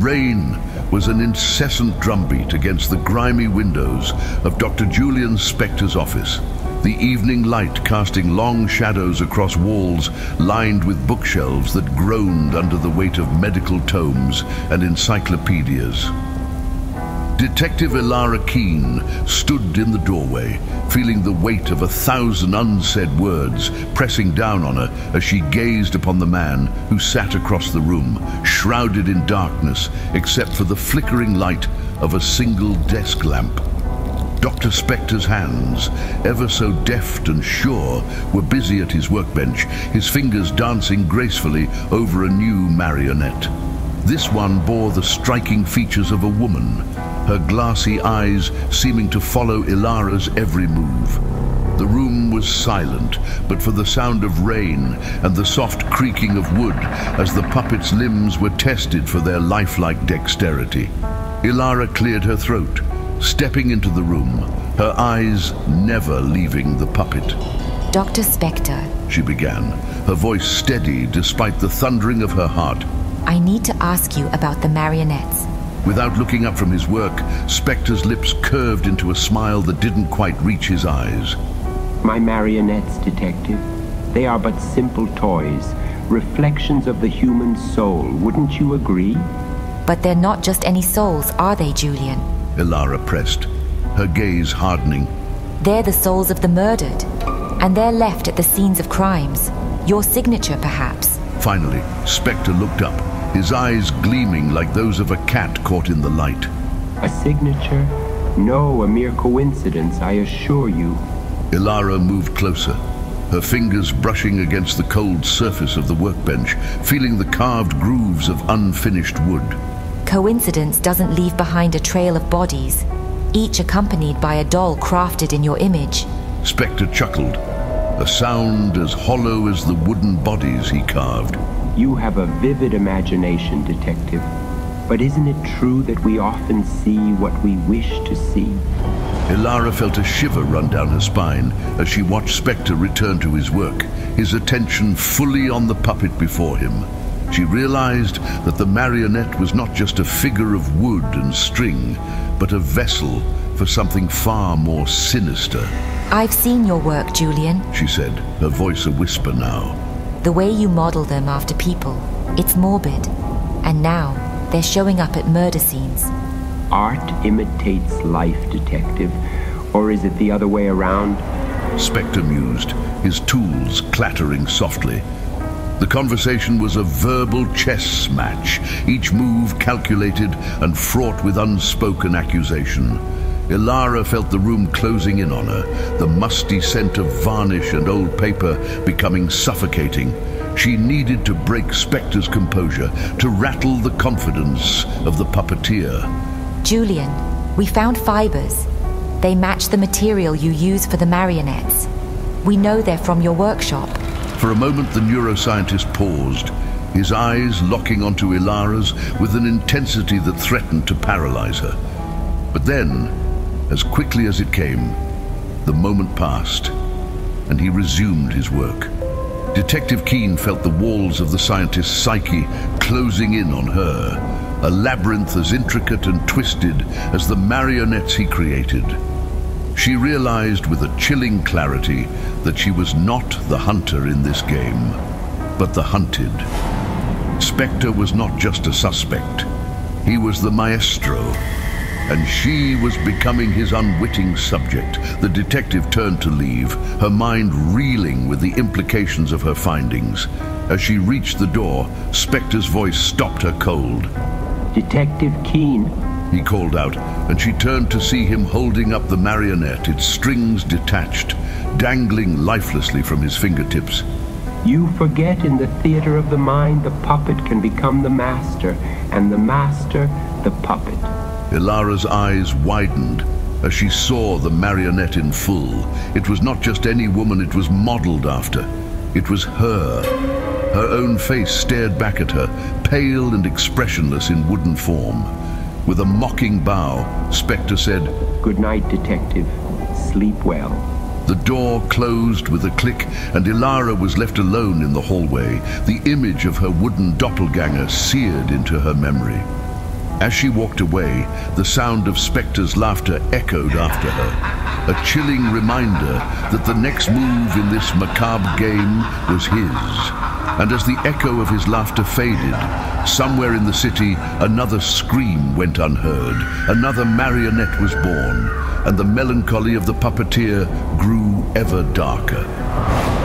Rain was an incessant drumbeat against the grimy windows of Dr. Julian Spector's office, the evening light casting long shadows across walls lined with bookshelves that groaned under the weight of medical tomes and encyclopedias. Detective Elara Keene stood in the doorway, feeling the weight of 1,000 unsaid words pressing down on her as she gazed upon the man who sat across the room, shrouded in darkness except for the flickering light of a single desk lamp. Dr. Spector's hands, ever so deft and sure, were busy at his workbench, his fingers dancing gracefully over a new marionette. This one bore the striking features of a woman, her glassy eyes seeming to follow Elara's every move. The room was silent, but for the sound of rain and the soft creaking of wood as the puppet's limbs were tested for their lifelike dexterity. Elara cleared her throat, stepping into the room, her eyes never leaving the puppet. Dr. Spector, she began, her voice steady despite the thundering of her heart. I need to ask you about the marionettes. Without looking up from his work, Spector's lips curved into a smile that didn't quite reach his eyes. My marionettes, Detective. They are but simple toys, reflections of the human soul, wouldn't you agree? But they're not just any souls, are they, Julian? Elara pressed, her gaze hardening. They're the souls of the murdered, and they're left at the scenes of crimes. Your signature, perhaps. Finally, Spector looked up, his eyes gleaming like those of a cat caught in the light. A signature? No, a mere coincidence, I assure you. Elara moved closer, her fingers brushing against the cold surface of the workbench, feeling the carved grooves of unfinished wood. Coincidence doesn't leave behind a trail of bodies, each accompanied by a doll crafted in your image. Spector chuckled, a sound as hollow as the wooden bodies he carved. You have a vivid imagination, Detective. But isn't it true that we often see what we wish to see? Elara felt a shiver run down her spine as she watched Spector return to his work, his attention fully on the puppet before him. She realized that the marionette was not just a figure of wood and string, but a vessel for something far more sinister. I've seen your work, Julian, she said, her voice a whisper now. The way you model them after people, it's morbid. And now, they're showing up at murder scenes. Art imitates life, Detective. Or is it the other way around? Spector mused, his tools clattering softly. The conversation was a verbal chess match, each move calculated and fraught with unspoken accusation. Elara felt the room closing in on her, the musty scent of varnish and old paper becoming suffocating. She needed to break Spector's composure, to rattle the confidence of the puppeteer. Julian, we found fibers. They match the material you use for the marionettes. We know they're from your workshop. For a moment, the neuroscientist paused, his eyes locking onto Elara's with an intensity that threatened to paralyze her. But then, as quickly as it came, the moment passed, and he resumed his work. Detective Keene felt the walls of the scientist's psyche closing in on her, a labyrinth as intricate and twisted as the marionettes he created. She realized with a chilling clarity that she was not the hunter in this game, but the hunted. Spector was not just a suspect. He was the maestro, and she was becoming his unwitting subject. The detective turned to leave, her mind reeling with the implications of her findings. As she reached the door, Spector's voice stopped her cold. Detective Keene, he called out, and she turned to see him holding up the marionette, its strings detached, dangling lifelessly from his fingertips. You forget in the theater of the mind the puppet can become the master, and the master the puppet. Elara's eyes widened as she saw the marionette in full. It was not just any woman it was modeled after. It was her. Her own face stared back at her, pale and expressionless in wooden form. With a mocking bow, Spector said, "Good night, Detective. Sleep well." The door closed with a click, and Elara was left alone in the hallway, the image of her wooden doppelganger seared into her memory. As she walked away, the sound of Spector's laughter echoed after her, a chilling reminder that the next move in this macabre game was his. And as the echo of his laughter faded, somewhere in the city, another scream went unheard, another marionette was born, and the melancholy of the puppeteer grew ever darker.